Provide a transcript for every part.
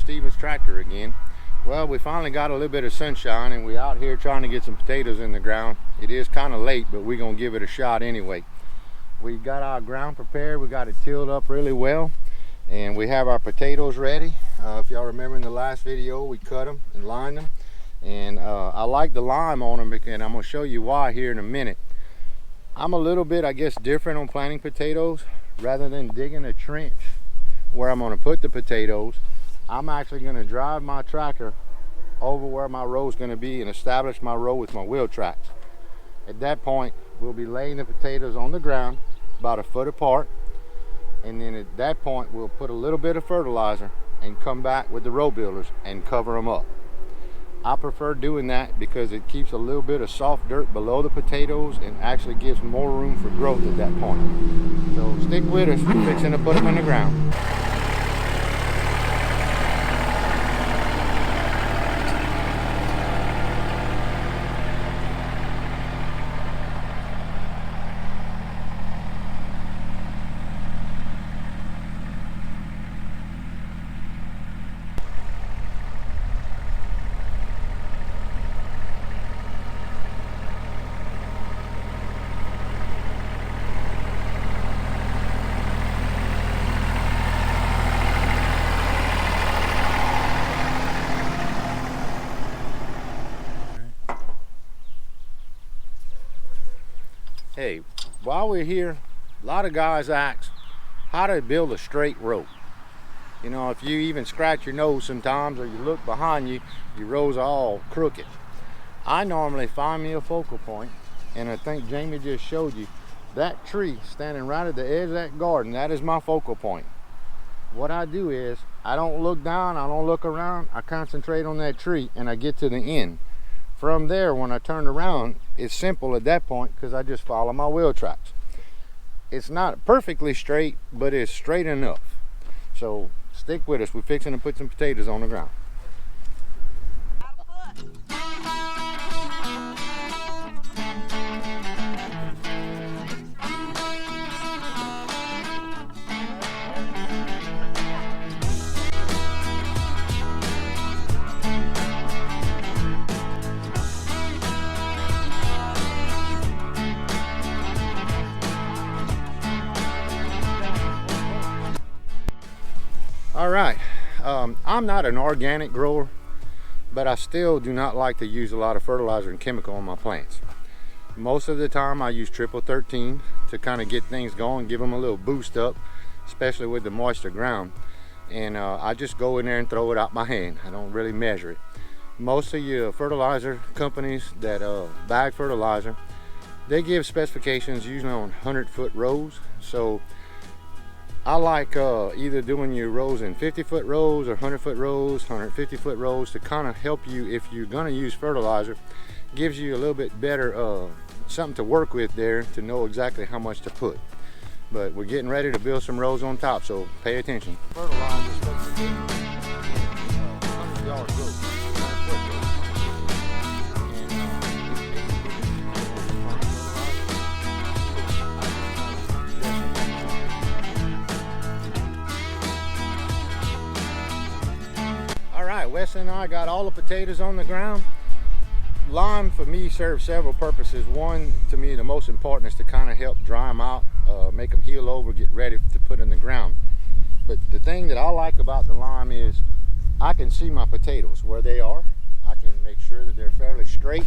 Stevens tractor again. Well, we finally got a little bit of sunshine and we're out here trying to get some potatoes in the ground. It is kind of late, but we're gonna give it a shot anyway. We got our ground prepared, we got it tilled up really well, and we have our potatoes ready. If y'all remember in the last video, we cut them and lined them, and I like the lime on them, and I'm gonna show you why here in a minute. I'm a little bit, I guess, different on planting potatoes. Rather than digging a trench where I'm gonna put the potatoes, I'm actually gonna drive my tractor over where my row is gonna be and establish my row with my wheel tracks. At that point, we'll be laying the potatoes on the ground about a foot apart, and then at that point we'll put a little bit of fertilizer and come back with the row builders and cover them up. I prefer doing that because it keeps a little bit of soft dirt below the potatoes and actually gives more room for growth at that point. So stick with us, we're fixing to put them in the ground. Hey, while we're here, a lot of guys ask how to build a straight row. You know, if you even scratch your nose sometimes or you look behind you, your rows are all crooked. I normally find me a focal point, and I think Jamie just showed you that tree standing right at the edge of that garden. That is my focal point. What I do is I don't look down, I don't look around, I concentrate on that tree and I get to the end. From there, when I turn around, it's simple at that point because I just follow my wheel tracks. It's not perfectly straight, but it's straight enough. So stick with us, we're fixing to put some potatoes on the ground. All right, I'm not an organic grower, but I still do not like to use a lot of fertilizer and chemical on my plants. Most of the time I use triple 13 to kind of get things going, give them a little boost up, especially with the moisture ground. And I just go in there and throw it out my hand. I don't really measure it. Most of your fertilizer companies that bag fertilizer, they give specifications usually on 100-foot rows. So I like either doing your rows in 50-foot rows or 100-foot rows, 150-foot rows to kind of help you if you're going to use fertilizer. Gives you a little bit better something to work with there to know exactly how much to put. But we're getting ready to build some rows on top, so pay attention. Fertilizer is supposed to be 100-yard rows, 100-foot rows. Alright, Wesley and I got all the potatoes on the ground. Lime for me serves several purposes. One, to me, the most important is to kind of help dry them out, make them heal over, get ready to put in the ground. But the thing that I like about the lime is I can see my potatoes where they are. I can make sure that they're fairly straight,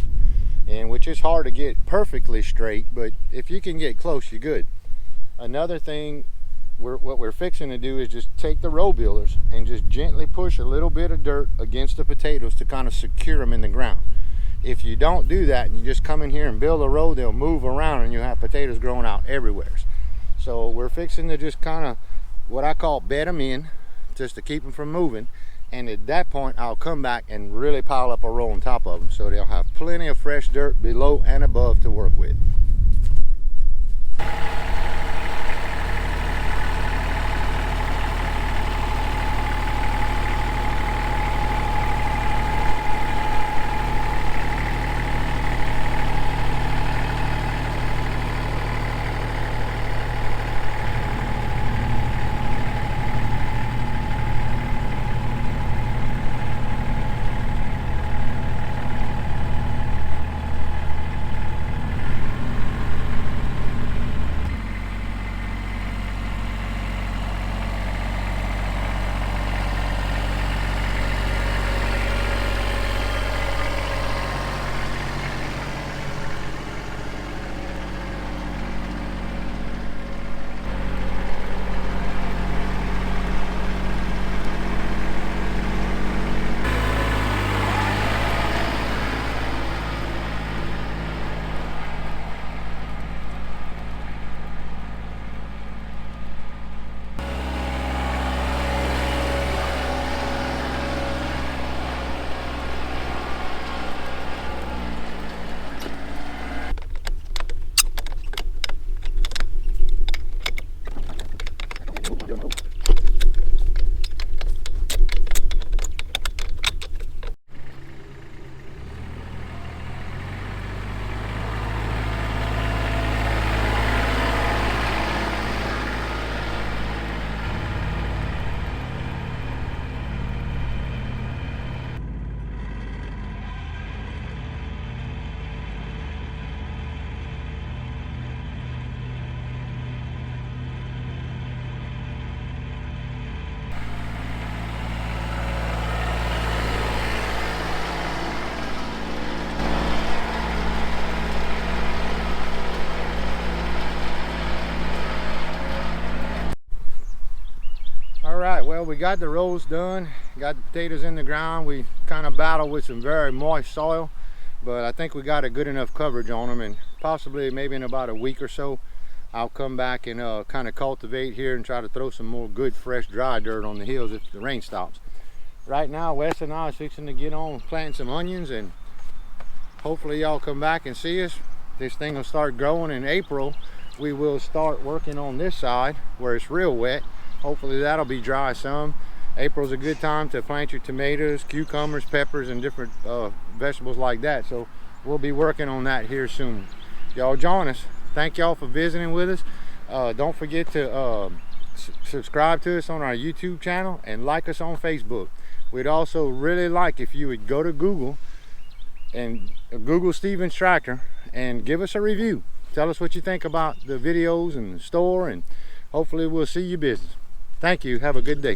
and which is hard to get perfectly straight, but if you can get close, you're good. Another thing, what we're fixing to do is just take the row builders and just gently push a little bit of dirt against the potatoes to kind of secure them in the ground. If you don't do that and you just come in here and build a row, they'll move around and you'll have potatoes growing out everywhere. So we're fixing to just kind of what I call bed them in, just to keep them from moving. And at that point, I'll come back and really pile up a row on top of them so they'll have plenty of fresh dirt below and above to work with. Well, we got the rows done, got the potatoes in the ground. We kind of battled with some very moist soil, but I think we got a good enough coverage on them, and possibly maybe in about a week or so I'll come back and kind of cultivate here and try to throw some more good fresh dry dirt on the hills if the rain stops. Right now Wes and I are fixing to get on planting some onions, and hopefully y'all come back and see us. This thing will start growing in April. We will start working on this side where it's real wet. Hopefully that'll be dry some. April's a good time to plant your tomatoes, cucumbers, peppers, and different vegetables like that. So we'll be working on that here soon. Y'all join us. Thank y'all for visiting with us. Don't forget to subscribe to us on our YouTube channel and like us on Facebook. We'd also really like if you would go to Google and Google Stevens Tractor and give us a review. Tell us what you think about the videos and the store, and hopefully we'll see your business. Thank you. Have a good day.